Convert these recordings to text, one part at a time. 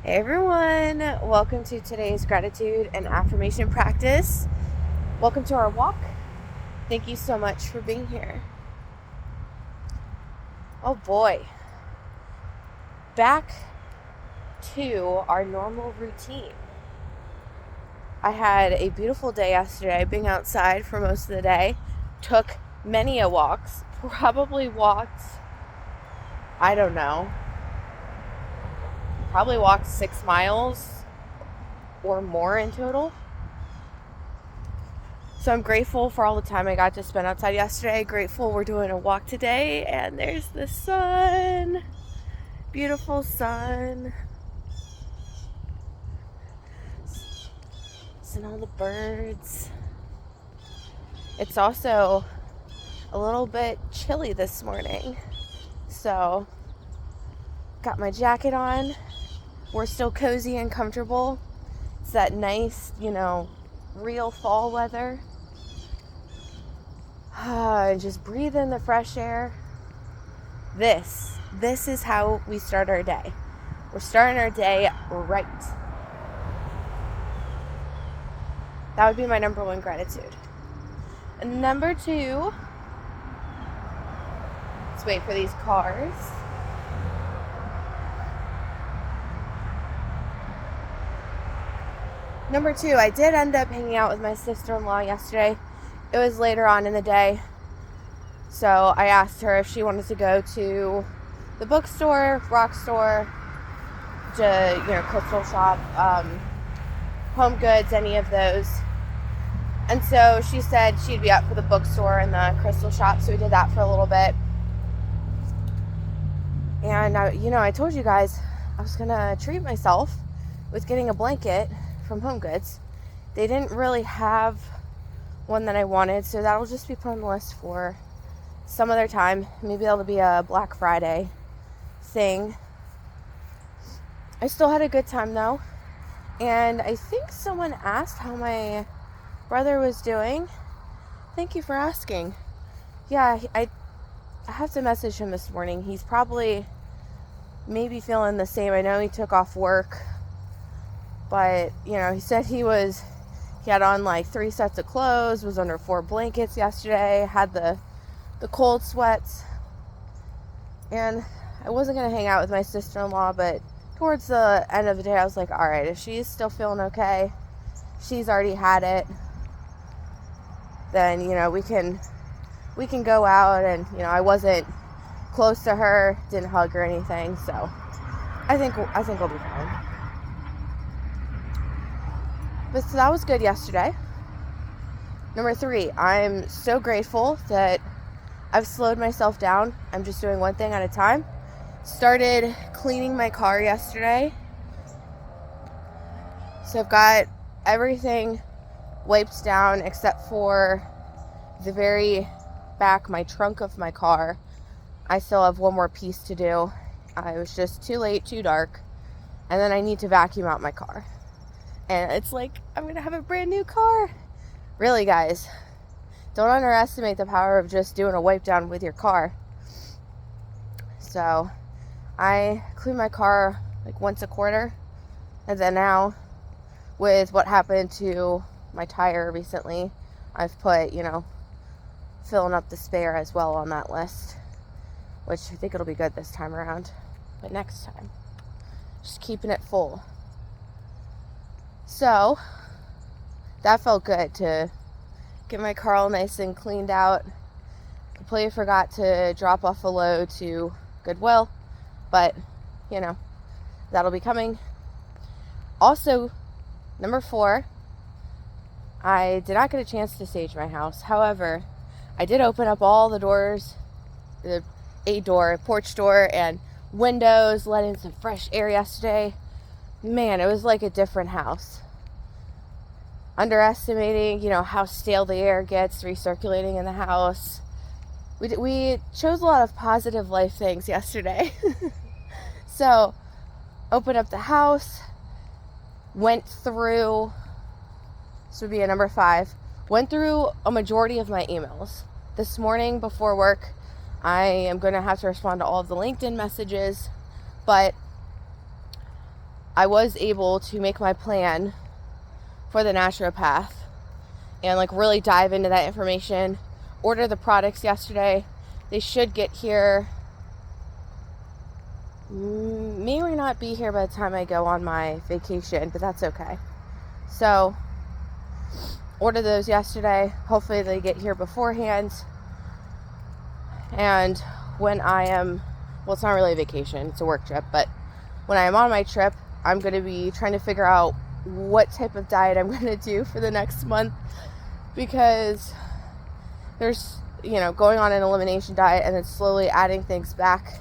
Hey everyone, welcome to today's gratitude and affirmation practice. Welcome to our walk. Thank you so much for being here. Oh boy, back to our normal routine. I had a beautiful day yesterday, being outside for most of the day. Took many a walks, probably walked, I don't know, probably walked 6 miles or more in total. So I'm grateful for all the time I got to spend outside yesterday. Grateful we're doing a walk today, and there's the sun. Beautiful sun. And all the birds. It's also a little bit chilly this morning. So got my jacket on. We're still cozy and comfortable. It's that nice, real fall weather. And just breathe in the fresh air. This is how we start our day. We're starting our day right. That would be my number one gratitude. And number two, let's wait for these cars. Number two, I did end up hanging out with my sister-in-law yesterday. It was later on in the day. So I asked her if she wanted to go to the bookstore, rock store, to, crystal shop, Home Goods, any of those. And so she said she'd be up for the bookstore and the crystal shop, so we did that for a little bit. And, I told you guys I was going to treat myself with getting a blanket from Home Goods. They didn't really have one that I wanted, so that'll just be put on the list for some other time. Maybe that'll be a Black Friday thing. I still had a good time though, and I think someone asked how my brother was doing. Thank you for asking. Yeah, I have to message him this morning. He's probably maybe feeling the same. I know he took off work, but he said he had on like 3 sets of clothes, was under 4 blankets yesterday, had the cold sweats. And I wasn't going to hang out with my sister-in-law, but towards the end of the day, I was like, all right, if she's still feeling okay, she's already had it, then, we can go out. And, I wasn't close to her, didn't hug or anything. So I think we'll be fine. But so that was good yesterday. Number 3, I'm so grateful that I've slowed myself down. I'm just doing one thing at a time. Started cleaning my car yesterday. So I've got everything wiped down except for the very back, my trunk of my car. I still have one more piece to do. It was just too late, too dark. And then I need to vacuum out my car. And it's like, I'm going to have a brand new car. Really, guys, don't underestimate the power of just doing a wipe down with your car. So I clean my car like once a quarter. And then now, with what happened to my tire recently, I've put, filling up the spare as well on that list, which I think it'll be good this time around. But next time, just keeping it full. So that felt good to get my car all nice and cleaned out. Completely forgot to drop off a load to Goodwill, but that'll be coming. Also, number 4, I did not get a chance to sage my house. However, I did open up all the doors, a door, porch door, and windows, let in some fresh air yesterday. Man, it was like a different house. Underestimating, how stale the air gets recirculating in the house. We chose a lot of positive life things yesterday. So, opened up the house, went through, this would be a number 5, went through a majority of my emails. This morning before work, I am going to have to respond to all of the LinkedIn messages, but I was able to make my plan for the naturopath and like really dive into that information, order the products yesterday. They should get here, may or not be here by the time I go on my vacation, but that's okay. So ordered those yesterday. Hopefully they get here beforehand. And when I am, well, it's not really a vacation, it's a work trip, but when I am on my trip, I'm going to be trying to figure out what type of diet I'm going to do for the next month, because there's, going on an elimination diet and then slowly adding things back.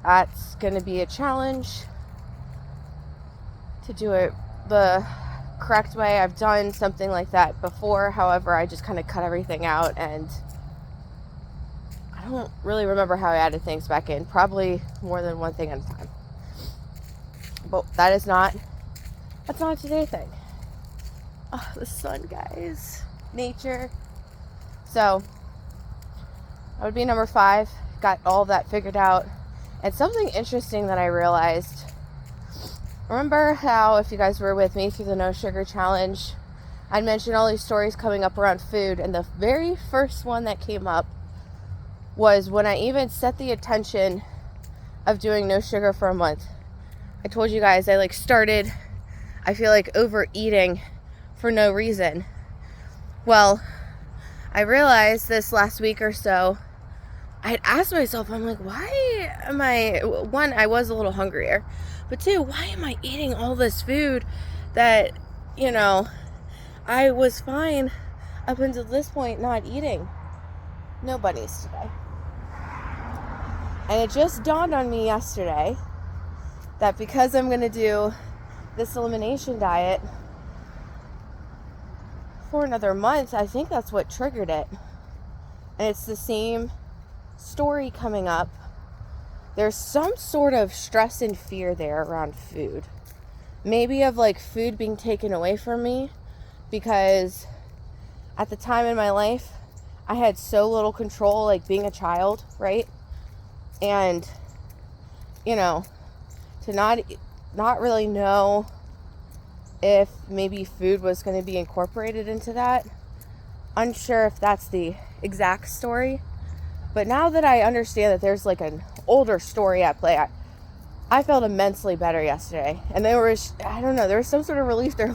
That's going to be a challenge to do it the correct way. I've done something like that before. However, I just kind of cut everything out, and I don't really remember how I added things back in. Probably more than one thing at a time. But that's not a today thing. Oh, the sun, guys. Nature. So, that would be number 5. Got all of that figured out. And something interesting that I realized. Remember how, if you guys were with me through the No Sugar Challenge, I mentioned all these stories coming up around food. And the very first one that came up was when I even set the intention of doing no sugar for a month. I told you guys I started, I feel like, overeating for no reason. Well, I realized this last week or so, I had asked myself, I'm like, why am I was a little hungrier, but 2, why am I eating all this food that, I was fine up until this point not eating? No bunnies today. And it just dawned on me yesterday that because I'm going to do this elimination diet for another month, I think that's what triggered it. And it's the same story coming up. There's some sort of stress and fear there around food. Maybe of food being taken away from me, because at the time in my life, I had so little control, being a child, right? And, to not really know if maybe food was going to be incorporated into that. Unsure if that's the exact story. But now that I understand that there's an older story at play, I felt immensely better yesterday. And there was some sort of relief there.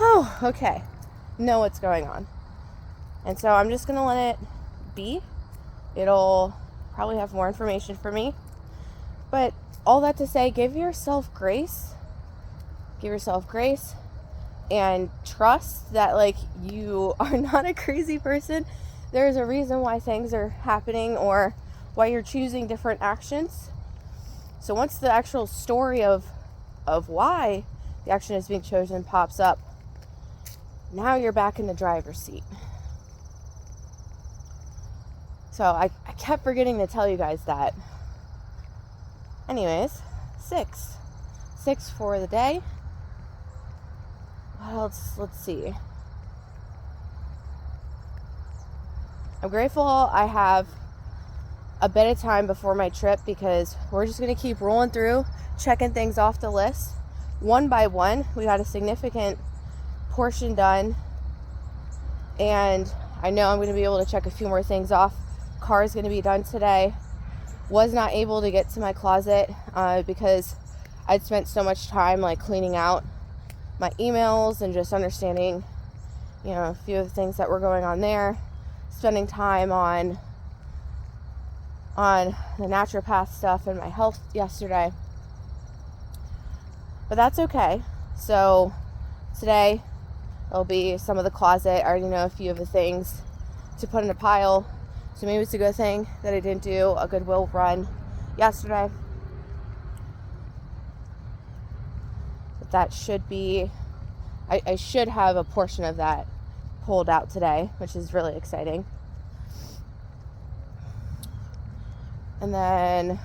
Oh, okay. Know what's going on. And so I'm just going to let it be. It'll probably have more information for me. But all that to say, give yourself grace. Give yourself grace. And trust that, you are not a crazy person. There's a reason why things are happening or why you're choosing different actions. So once the actual story of why the action is being chosen pops up, now you're back in the driver's seat. So I kept forgetting to tell you guys that. Anyways, 6 for the day. What else? Let's see. I'm grateful I have a bit of time before my trip, because we're just going to keep rolling through, checking things off the list one by one. We got a significant portion done, and I know I'm going to be able to check a few more things off. Car is going to be done today. Was not able to get to my closet because I'd spent so much time cleaning out my emails and just understanding, a few of the things that were going on there. Spending time on the naturopath stuff and my health yesterday. But that's okay. So today there'll be some of the closet. I already know a few of the things to put in a pile. So maybe it's a good thing that I didn't do a Goodwill run yesterday. But that should be, I should have a portion of that pulled out today, which is really exciting. And then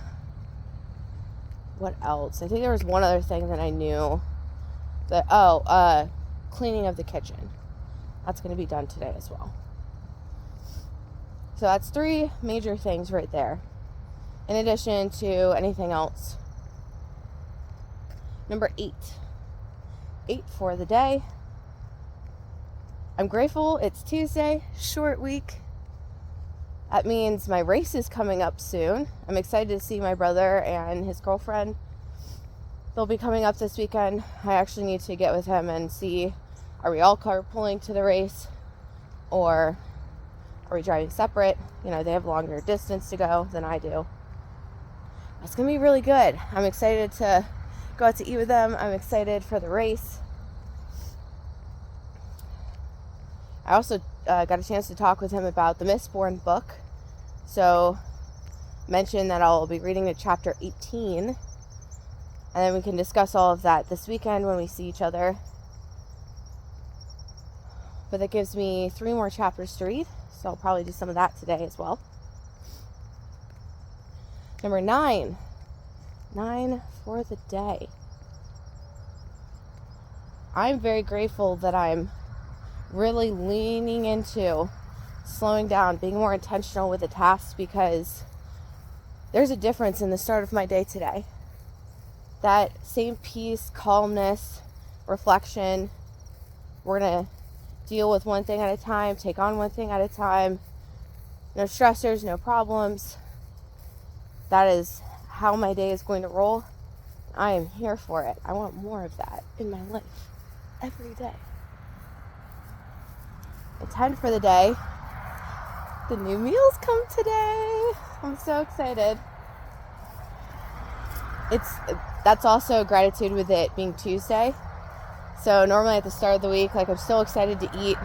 what else? I think there was one other thing that I knew that, cleaning of the kitchen. That's going to be done today as well. So that's 3 major things right there, in addition to anything else Number 8. 8 for the day. I'm grateful it's Tuesday, short week. That means my race is coming up soon. I'm excited to see my brother and his girlfriend. They'll be coming up this weekend. I actually need to get with him and see, are we all carpooling to the race, or are we driving separate? You know, they have longer distance to go than I do. It's going to be really good. I'm excited to go out to eat with them. I'm excited for the race. I also got a chance to talk with him about the Mistborn book. So, mentioned that I'll be reading to chapter 18. And then we can discuss all of that this weekend when we see each other. But that gives me 3 more chapters to read. So I'll probably do some of that today as well. Number 9. 9 for the day. I'm very grateful that I'm really leaning into slowing down, being more intentional with the tasks, because there's a difference in the start of my day today. That same peace, calmness, reflection. We're going to deal with one thing at a time, take on one thing at a time. No stressors, no problems. That is how my day is going to roll. I am here for it. I want more of that in my life every day. At 10 for the day, the new meals come today. I'm so excited. That's also gratitude with it being Tuesday. So normally at the start of the week, I'm still excited to eat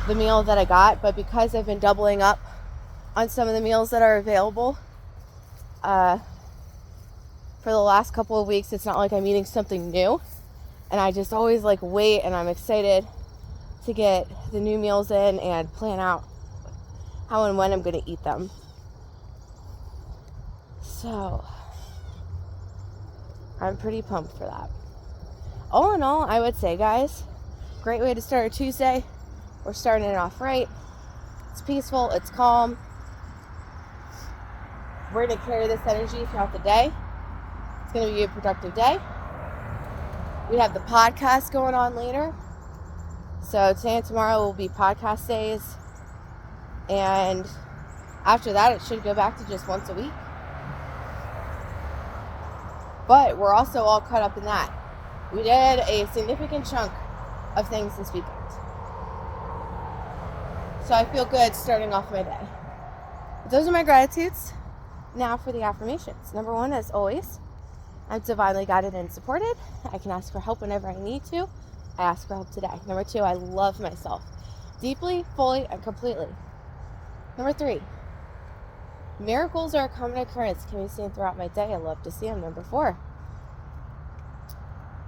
the meal that I got, but because I've been doubling up on some of the meals that are available, for the last couple of weeks, it's not like I'm eating something new, and I just always wait, and I'm excited to get the new meals in and plan out how and when I'm going to eat them. So I'm pretty pumped for that. All in all, I would say, guys, great way to start a Tuesday. We're starting it off right. It's peaceful, it's calm. We're going to carry this energy throughout the day. It's going to be a productive day. We have the podcast going on later. So today and tomorrow will be podcast days. And after that, it should go back to just once a week. But we're also all caught up in that. We did a significant chunk of things this weekend. So I feel good starting off my day. But those are my gratitudes. Now for the affirmations. Number 1, as always, I'm divinely guided and supported. I can ask for help whenever I need to. I ask for help today. Number 2, I love myself deeply, fully, and completely. Number 3, miracles are a common occurrence can be seen throughout my day. I love to see them. Number 4,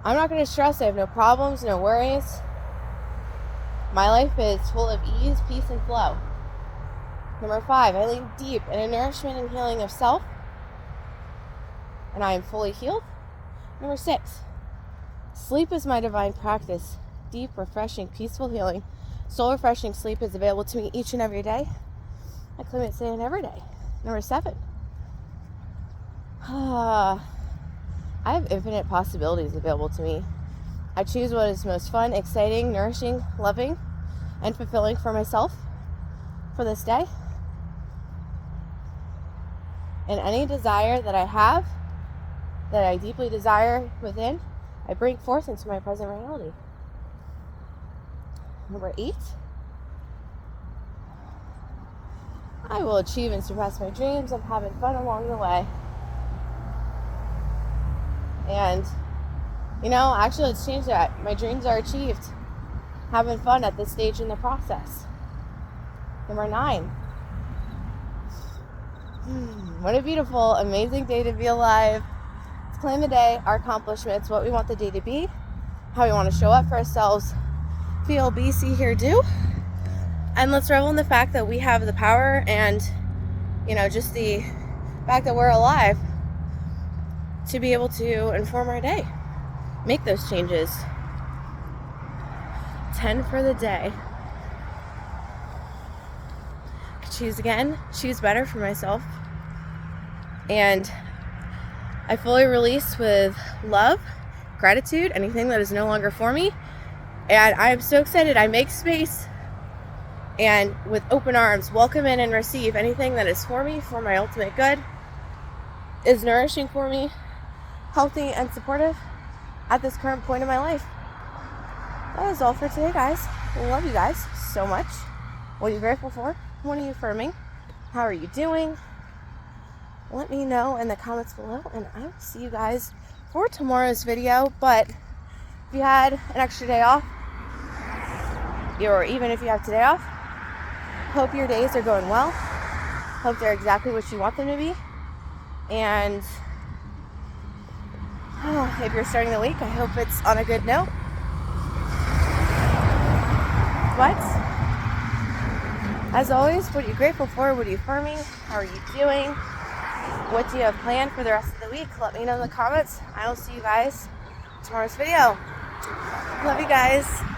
I'm not going to stress. I have no problems, no worries. My life is full of ease, peace, and flow. Number 5, I lean deep in a nourishment and healing of self, and I am fully healed. Number 6, sleep is my divine practice. Deep, refreshing, peaceful healing, soul-refreshing sleep is available to me each and every day. I claim it today and every day. Number 7, I have infinite possibilities available to me. I choose what is most fun, exciting, nourishing, loving, and fulfilling for myself for this day. And any desire that I have, that I deeply desire within, I bring forth into my present reality. Number 8, I will achieve and surpass my dreams. I'm having fun along the way. And, actually, let's change that. My dreams are achieved. Having fun at this stage in the process. Number 9. What a beautiful, amazing day to be alive. Let's claim the day, our accomplishments, what we want the day to be, how we want to show up for ourselves, feel, be, see, hear, do. And let's revel in the fact that we have the power and, just the fact that we're alive to be able to inform our day, make those changes. 10 for the day. Choose again, choose better for myself. And I fully release with love, gratitude, anything that is no longer for me. And I am so excited. I make space and with open arms, welcome in and receive anything that is for me, for my ultimate good, is nourishing for me, healthy and supportive at this current point in my life. That is all for today, guys. I love you guys so much. What are you grateful for? What are you affirming? How are you doing? Let me know in the comments below, and I will see you guys for tomorrow's video. But if you had an extra day off, or even if you have today off, hope your days are going well. Hope they're exactly what you want them to be. And if you're starting the week, I hope it's on a good note. But as always, what are you grateful for? What are you affirming? How are you doing? What do you have planned for the rest of the week? Let me know in the comments. I will see you guys in tomorrow's video. Love you guys.